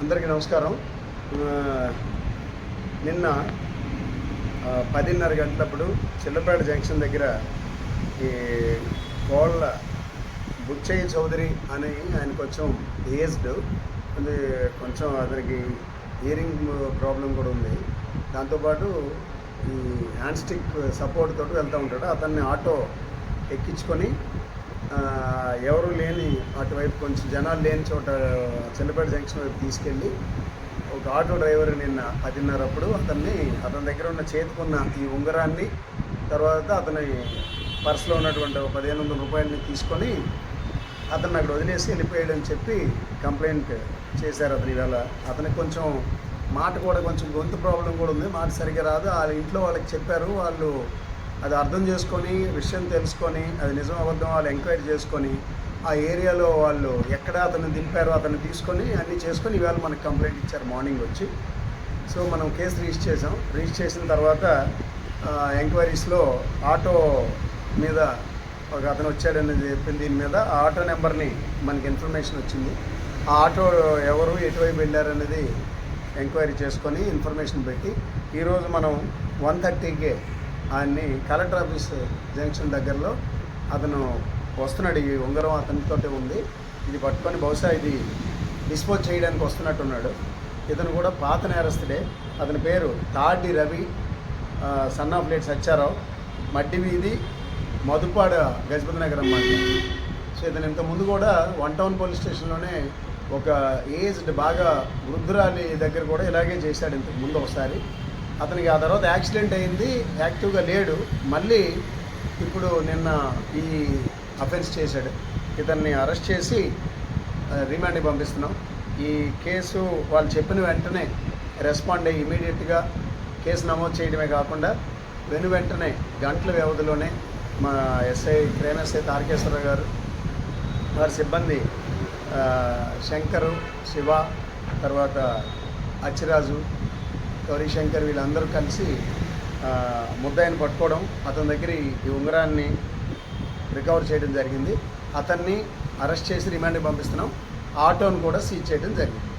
అందరికీ నమస్కారం. నిన్న 10:30 గంటలప్పుడు చిల్లపేట జంక్షన్ దగ్గర ఈ కోళ్ళ బుచ్చయ్య చౌదరి అని ఆయన కొంచెం ఏజ్డ్, అది కొంచెం అతనికి హియరింగ్ ప్రాబ్లం కూడా ఉంది. దాంతోపాటు ఈ హ్యాండ్ స్టిక్ సపోర్ట్ తోటి వెళ్తూ ఉంటాడు. అతన్ని ఆటో ఎక్కించుకొని ఎవరు లేని అటువైపు కొంచెం జనాలు లేని చోట చిల్లపేట జంక్షన్ వైపు తీసుకెళ్ళి ఒక ఆటో డ్రైవర్ నిన్న 10:30 అప్పుడు అతని దగ్గర ఉన్న చేతికున్న ఈ ఉంగరాన్ని, తర్వాత అతని పర్సులో ఉన్నటువంటి 1500 రూపాయలని తీసుకొని అతన్ని అక్కడ వదిలేసి వెళ్ళిపోయాడని చెప్పి కంప్లైంట్ చేశారు. అతను ఇవాళ అతనికి కొంచెం మాట కూడా కొంచెం గొంతు ప్రాబ్లం కూడా ఉంది, మాట సరిగ్గా రాదు. వాళ్ళ ఇంట్లో వాళ్ళకి చెప్పారు, వాళ్ళు అది అర్థం చేసుకొని విషయం తెలుసుకొని అది నిజం అబద్ధం వాళ్ళు ఎంక్వైరీ చేసుకొని ఆ ఏరియాలో వాళ్ళు ఎక్కడ అతను దింపారో అతను తీసుకొని అన్నీ చేసుకొని ఇవాళ మనకు కంప్లైంట్ ఇచ్చారు మార్నింగ్ వచ్చి. సో మనం కేసు రిజిస్టర్ చేసాం. రిజిస్టర్ చేసిన తర్వాత ఎంక్వైరీస్లో ఆటో మీద ఒక అతను వచ్చాడనేది చెప్పింది. దీని మీద ఆ ఆటో నెంబర్ని మనకి ఇన్ఫర్మేషన్ వచ్చింది. ఆ ఆటో ఎవరు ఎటువైపు వెళ్ళారనేది ఎంక్వైరీ చేసుకొని ఇన్ఫర్మేషన్ పెట్టి ఈరోజు మనం 1:30కే ఆయన్ని కలెక్టర్ ఆఫీస్ జంక్షన్ దగ్గరలో అతను వస్తున్నాడు. ఈ ఉంగరం అతనితోటే ఉంది. ఇది పట్టుకొని బహుశా ఇది డిస్పోజ్ చేయడానికి వస్తున్నట్టున్నాడు. ఇతను కూడా పాత నేరస్తుడే. అతని పేరు Tadi Ravi, son of late Satyarao, Maddi వీధి, మధుపాడ, గజపతి నగరం మాట. సో ఇతను ఇంతకుముందు కూడా 1 టౌన్ పోలీస్ స్టేషన్లోనే ఒక ఏజ్డ్ బాగా వృద్ధురాలి దగ్గర కూడా ఇలాగే చేశాడు ఇంతకుముందు ఒకసారి. అతనికి ఆ తర్వాత యాక్సిడెంట్ అయింది, యాక్టివ్గా లేడు. మళ్ళీ ఇప్పుడు నిన్న ఈ అఫెన్స్ చేశాడు. ఇతన్ని అరెస్ట్ చేసి రిమాండ్కి పంపిస్తున్నాం. ఈ కేసు వాళ్ళు చెప్పిన వెంటనే రెస్పాండ్ అయ్యి ఇమీడియట్గా కేసు నమోదు చేయడమే కాకుండా వెంటనే గంటల వ్యవధిలోనే మా క్రైమ్ ఎస్ఐ తారకేశ్వరరావు గారు, వారి సిబ్బంది శంకరు, శివ, తర్వాత అచ్చిరాజు, గౌరీశంకర్ వీళ్ళందరూ కలిసి ముద్దాయిని పట్టుకోవడం, అతని దగ్గర ఈ ఉంగరాన్ని రికవర్ చేయడం జరిగింది. అతన్ని అరెస్ట్ చేసి రిమాండ్కి పంపిస్తున్నాం. ఆటోను కూడా సీజ్ చేయడం జరిగింది.